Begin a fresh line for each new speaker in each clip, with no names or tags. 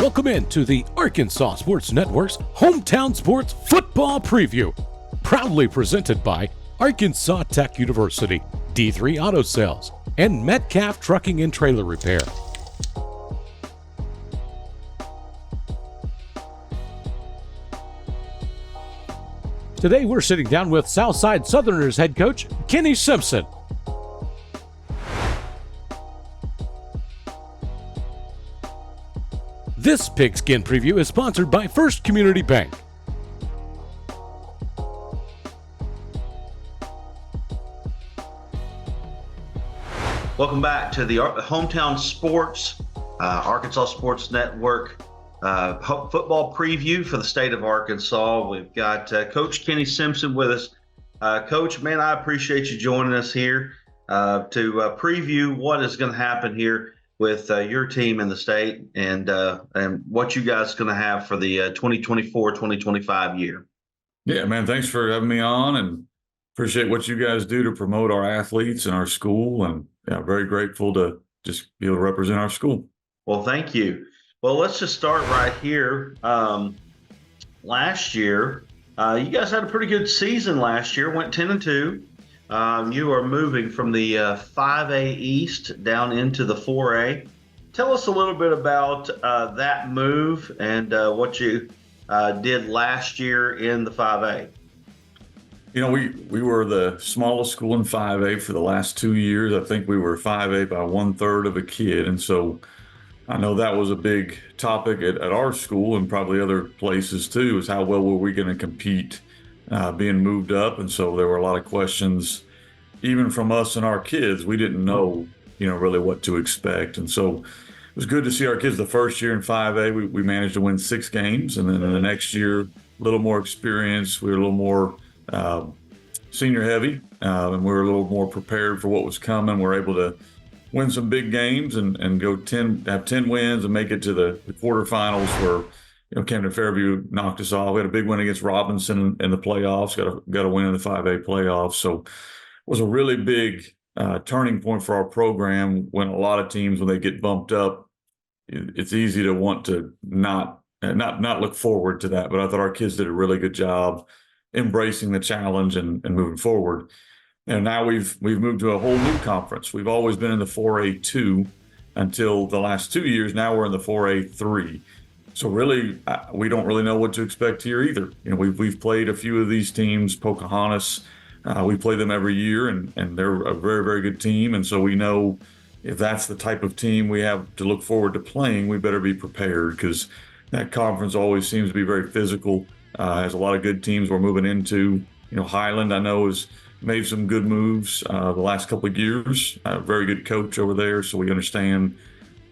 Welcome in to the Arkansas Sports Network's Hometown Sports Football Preview, proudly presented by Arkansas Tech University, D3 Auto Sales, and Metcalf Trucking and Trailer Repair. Today we're sitting down with Southside Southerners head coach Kenny Simpson. This Pigskin Preview is sponsored by First Community Bank.
Welcome back to the Hometown Sports, Arkansas Sports Network football preview for the state of Arkansas. We've got Coach Kenny Simpson with us. Coach, man, I appreciate you joining us here to preview what is going to happen here with your team in the state and what you guys are going to have for the 2024-2025 year.
Yeah, man, thanks for having me on, and appreciate what you guys do to promote our athletes and our school, and very grateful to just be able to represent our school.
Well, thank you. Well, let's just start right here. Last year, you guys had a pretty good season last year, went 10-2. You are moving from the 5A East down into the 4A. Tell us a little bit about that move and what you did last year in the 5A.
You know, we were the smallest school in 5A for the last 2 years. I think we were 5A by 1/3 of a kid. And so I know that was a big topic at our school and probably other places too, is how well were we going to compete being moved up. And so there were a lot of questions, even from us and our kids. We didn't know, really what to expect. And so it was good to see our kids the first year in 5A. We managed to win 6 games. And then in the next year, a little more experience. We were a little more senior heavy, and we were a little more prepared for what was coming. We're able to win some big games and have 10 wins and make it to the quarterfinals where Camden Fairview knocked us off. We had a big win against Robinson in the playoffs, got a win in the 5A playoffs. So it was a really big turning point for our program. When a lot of teams, when they get bumped up, it's easy to want to not look forward to that. But I thought our kids did a really good job embracing the challenge and moving forward. And now we've moved to a whole new conference. We've always been in the 4A2 until the last 2 years. Now we're in the 4A3. So really, we don't really know what to expect here either. We've played a few of these teams. Pocahontas, we play them every year, and they're a very, very good team. And so we know if that's the type of team we have to look forward to playing, we better be prepared, because that conference always seems to be very physical. Has a lot of good teams we're moving into. Highland, I know, has made some good moves the last couple of years. A very good coach over there, so we understand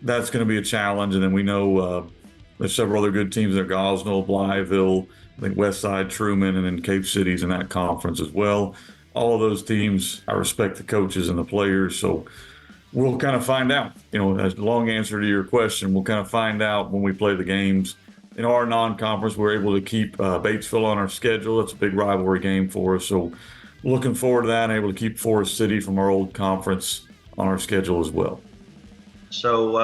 that's going to be a challenge. And then we know there's several other good teams there: Gosnell, Blytheville, I think Westside, Truman, and then Cape City's in that conference as well. All of those teams, I respect the coaches and the players, so we'll kind of find out. As a long answer to your question, we'll kind of find out when we play the games. In our non-conference, we're able to keep Batesville on our schedule. That's a big rivalry game for us. So looking forward to that, and able to keep Forest City from our old conference on our schedule as well.
So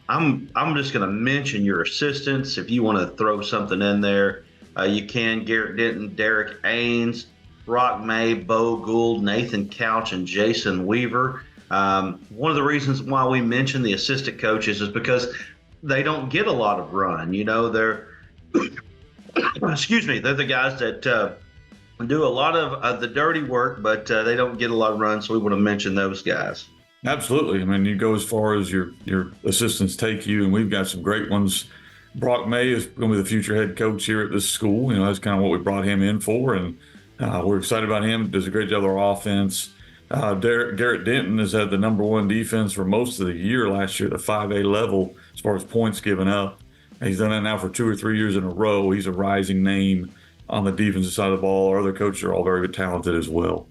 I'm just going to mention your assistants. If you want to throw something in there, you can. Garrett Denton, Derek Ains, Brock May, Bo Gould, Nathan Couch, and Jason Weaver. One of the reasons why we mention the assistant coaches is because they don't get a lot of run. They're excuse me, they're the guys that do a lot of the dirty work, but they don't get a lot of run. So we want to mention those guys.
Absolutely. I mean, you go as far as your assistants take you, and we've got some great ones. Brock May is going to be the future head coach here at this school. That's kind of what we brought him in for, and we're excited about him. Does a great job with our offense. Garrett Denton has had the number 1 defense for most of the year last year at the 5A level as far as points given up. He's done that now for 2 or 3 years in a row. He's a rising name on the defensive side of the ball. Our other coaches are all very talented as well.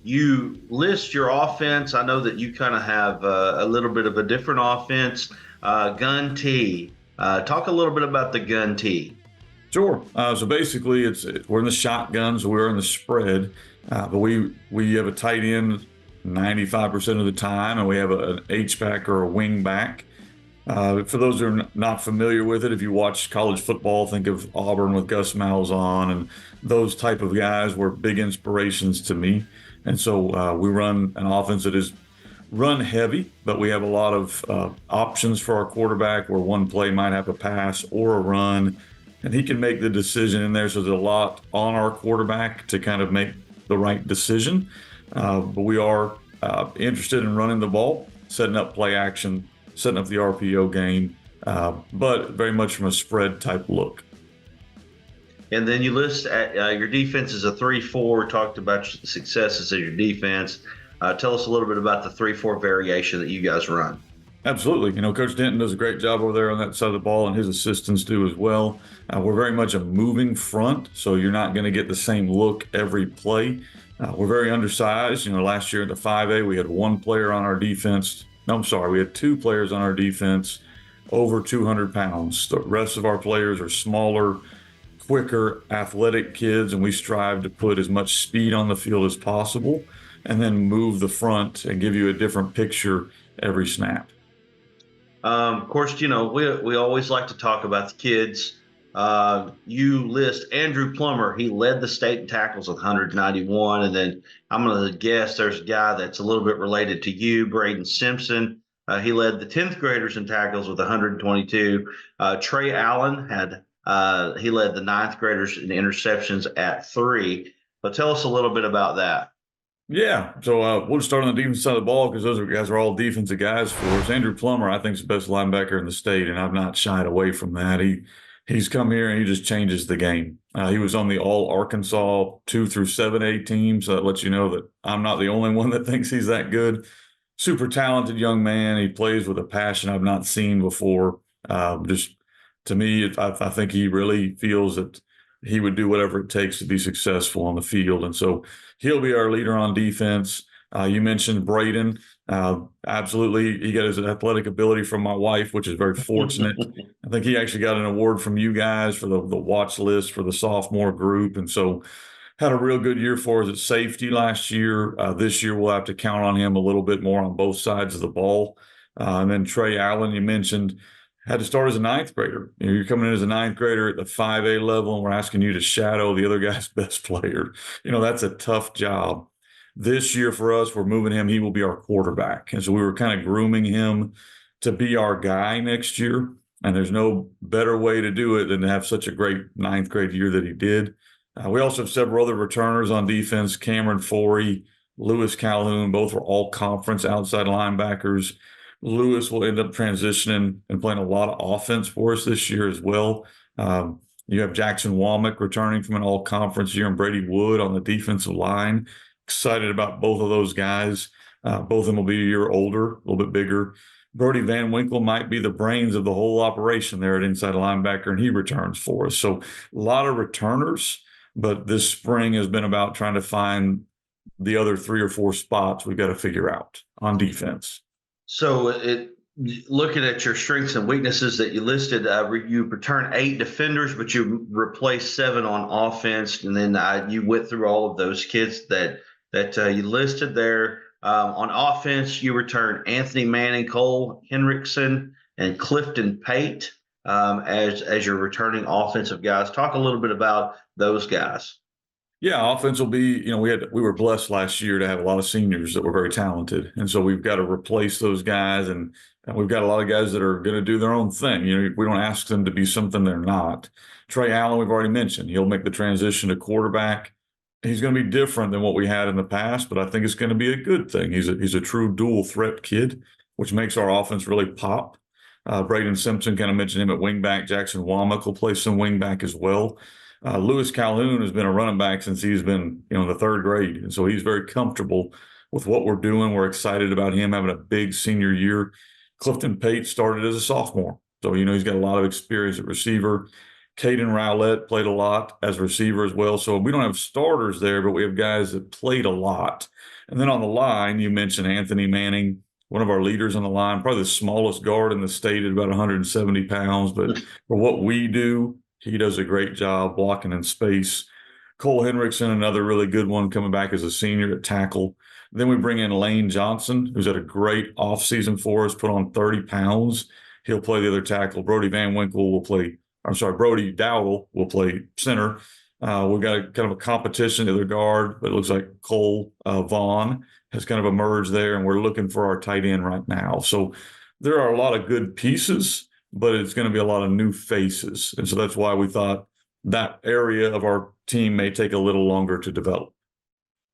You list your offense. I know that you kind of have a little bit of a different offense. Gun T. Talk a little bit about the Gun T.
Sure. So basically, we're in the shotgun, so we're in the spread. But we have a tight end 95% of the time, and we have an H-back or a wing back. For those who are not familiar with it, if you watch college football, think of Auburn with Gus Malzahn and those type of guys were big inspirations to me. And so we run an offense that is run heavy, but we have a lot of options for our quarterback where one play might have a pass or a run, and he can make the decision in there. So there's a lot on our quarterback to kind of make the right decision. But we are interested in running the ball, setting up play action, setting up the RPO game, but very much from a spread type look.
And then you list your defense as a 3-4. Talked about the successes of your defense. Tell us a little bit about the 3-4 variation that you guys run.
Absolutely. Coach Denton does a great job over there on that side of the ball, and his assistants do as well. We're very much a moving front, so you're not going to get the same look every play. We're very undersized. Last year at the 5A, we had one player on our defense. No, I'm sorry. We had two players on our defense over 200 pounds. The rest of our players are smaller, quicker, athletic kids, and we strive to put as much speed on the field as possible and then move the front and give you a different picture every snap.
Of course, we always like to talk about the kids. You list Andrew Plummer. He led the state in tackles with 191. And then I'm going to guess there's a guy that's a little bit related to you, Braden Simpson. He led the 10th graders in tackles with 122. Trey Allen he led the 9th graders in interceptions at 3. But tell us a little bit about that.
Yeah, so we'll start on the defensive side of the ball because those guys are all defensive guys for us. Andrew Plummer, I think, is the best linebacker in the state, and I've not shied away from that. He's come here and he just changes the game. He was on the All-Arkansas 2 through 7A team, so that lets you know that I'm not the only one that thinks he's that good. Super talented young man. He plays with a passion I've not seen before. Just to me, I think he really feels that he would do whatever it takes to be successful on the field. And so he'll be our leader on defense. You mentioned Braden. Absolutely. He got his athletic ability from my wife, which is very fortunate. I think he actually got an award from you guys for the watch list for the sophomore group. And so had a real good year for us at safety last year. This year, we'll have to count on him a little bit more on both sides of the ball. And then Trey Allen, you mentioned, had to start as a 9th grader. You're coming in as a 9th grader at the 5A level, and we're asking you to shadow the other guy's best player. That's a tough job. This year for us, we're moving him. He will be our quarterback. And so we were kind of grooming him to be our guy next year. And there's no better way to do it than to have such a great 9th grade year that he did. We also have several other returners on defense. Cameron Forey, Lewis Calhoun, both were all conference outside linebackers. Lewis will end up transitioning and playing a lot of offense for us this year as well. You have Jackson Womack returning from an all-conference year and Brady Wood on the defensive line. Excited about both of those guys. Both of them will be a year older, a little bit bigger. Brody Van Winkle might be the brains of the whole operation there at inside linebacker, and he returns for us. So a lot of returners, but this spring has been about trying to find the other 3 or 4 spots we've got to figure out on defense.
So looking at your strengths and weaknesses that you listed, you return 8 defenders, but you replace 7 on offense. And then you went through all of those kids that you listed there. On offense, you return Anthony Manning, Cole Henriksen, and Clifton Pate as your returning offensive guys. Talk a little bit about those guys.
Yeah, offense will be, we were blessed last year to have a lot of seniors that were very talented. And so we've got to replace those guys. And we've got a lot of guys that are going to do their own thing. We don't ask them to be something they're not. Trey Allen, we've already mentioned. He'll make the transition to quarterback. He's going to be different than what we had in the past, but I think it's going to be a good thing. He's a true dual threat kid, which makes our offense really pop. Braden Simpson kind of mentioned him at wingback. Jackson Womack will play some wingback as well. Lewis Calhoun has been a running back since he's been, in the 3rd grade. And so he's very comfortable with what we're doing. We're excited about him having a big senior year. Clifton Pate started as a sophomore. So, he's got a lot of experience at receiver. Caden Rowlett played a lot as receiver as well. So we don't have starters there, but we have guys that played a lot. And then on the line, you mentioned Anthony Manning, one of our leaders on the line, probably the smallest guard in the state at about 170 pounds. But for what we do, he does a great job blocking in space. Cole Henriksen, another really good one, coming back as a senior at tackle. Then we bring in Lane Johnson, who's had a great offseason for us, put on 30 pounds. he'll play the other tackle. Brody Dowdle will play center. We've got kind of a competition at the guard, but it looks like Cole Vaughn has kind of emerged there, and we're looking for our tight end right now. So there are a lot of good pieces, but it's going to be a lot of new faces. And so that's why we thought that area of our team may take a little longer to develop.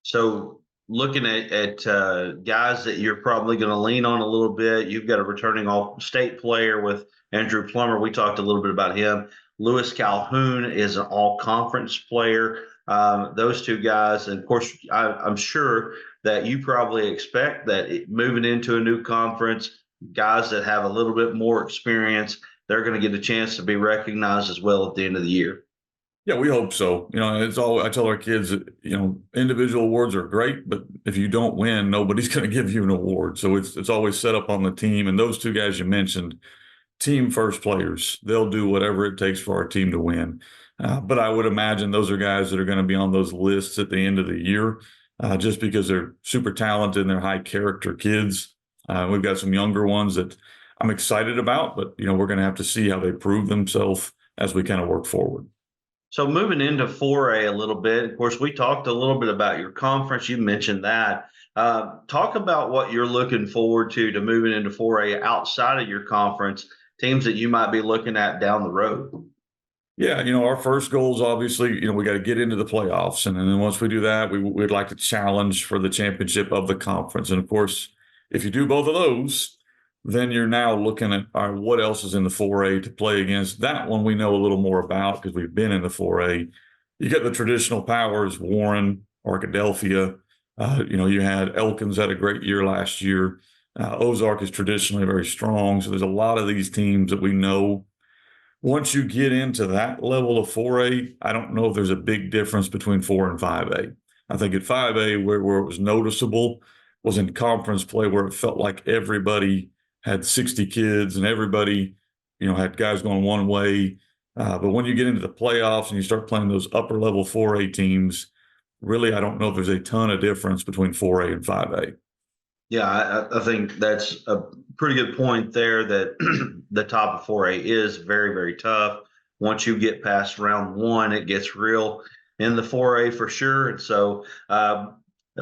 So looking at guys that you're probably going to lean on a little bit, you've got a returning all-state player with Andrew Plummer. We talked a little bit about him. Lewis Calhoun is an all-conference player. Those two guys, and of course, I'm sure that you probably expect that moving into a new conference, guys that have a little bit more experience, they're going to get a chance to be recognized as well at the end of the year.
Yeah, we hope so. It's all I tell our kids that, individual awards are great, but if you don't win, nobody's going to give you an award. So it's always set up on the team. And those two guys you mentioned, team first players, they'll do whatever it takes for our team to win. But I would imagine those are guys that are going to be on those lists at the end of the year, just because they're super talented and they're high character kids. We've got some younger ones that I'm excited about, but we're going to have to see how they prove themselves as we kind of work forward.
So moving into 4A a little bit, of course, we talked a little bit about your conference. You mentioned that. Talk about what you're looking forward to moving into 4A outside of your conference, teams that you might be looking at down the road.
Yeah, our first goal is obviously, we got to get into the playoffs. And then once we do that, we'd like to challenge for the championship of the conference. And of course, if you do both of those, then you're now looking at what else is in the 4A to play against. That one we know a little more about because we've been in the 4A. You get the traditional powers, Warren, Arkadelphia. You had Elkins had a great year last year. Ozark is traditionally very strong. So there's a lot of these teams that we know. Once you get into that level of 4A, I don't know if there's a big difference between 4 and 5A. I think at 5A, where it was noticeable was in conference play, where it felt like everybody had 60 kids and everybody, had guys going one way. But when you get into the playoffs and you start playing those upper level 4A teams, really, I don't know if there's a ton of difference between 4A and 5A.
Yeah, I think that's a pretty good point there, that the top of 4A is very, very tough. Once you get past round one, it gets real in the 4A for sure. And so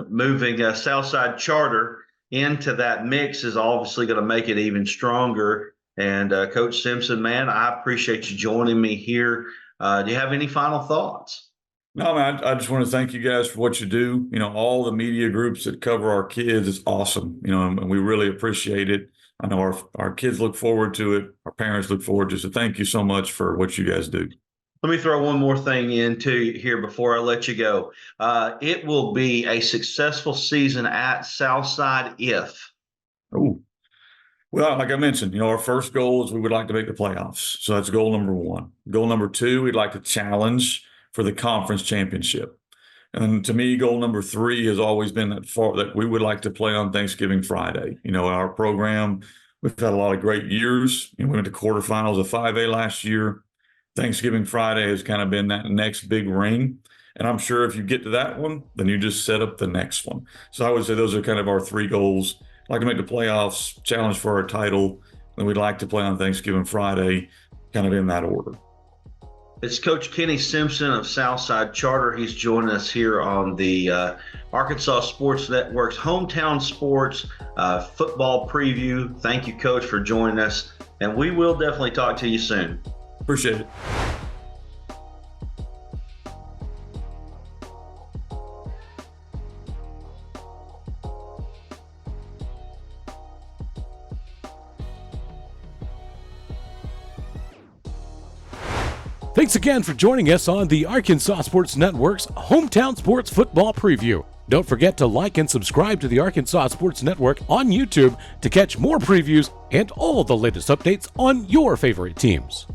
moving Southside Charter into that mix is obviously going to make it even stronger. And Coach Simpson, man, I appreciate you joining me here. Do you have any final thoughts?
No, man, I just want to thank you guys for what you do. All the media groups that cover our kids is awesome, and we really appreciate it. I know our kids look forward to it. Our parents look forward to it. So thank you so much for what you guys do.
Let me throw one more thing into here before I let you go. It will be a successful season at Southside if.
Oh, well, like I mentioned, our first goal is we would like to make the playoffs. So that's goal number one. Goal number two, we'd like to challenge for the conference championship. And to me, goal number three has always been that we would like to play on Thanksgiving Friday. Our program, we've had a lot of great years. We went to quarterfinals of 5A last year. Thanksgiving Friday has kind of been that next big ring. And I'm sure if you get to that one, then you just set up the next one. So I would say those are kind of our three goals. I'd like to make the playoffs, challenge for our title, and we'd like to play on Thanksgiving Friday, kind of in that order.
It's Coach Kenny Simpson of Southside Charter. He's joining us here on the Arkansas Sports Network's Hometown Sports football preview. Thank you, Coach, for joining us. And we will definitely talk to you soon.
Appreciate it.
Thanks again for joining us on the Arkansas Sports Network's Hometown Sports Football Preview. Don't forget to like and subscribe to the Arkansas Sports Network on YouTube to catch more previews and all the latest updates on your favorite teams.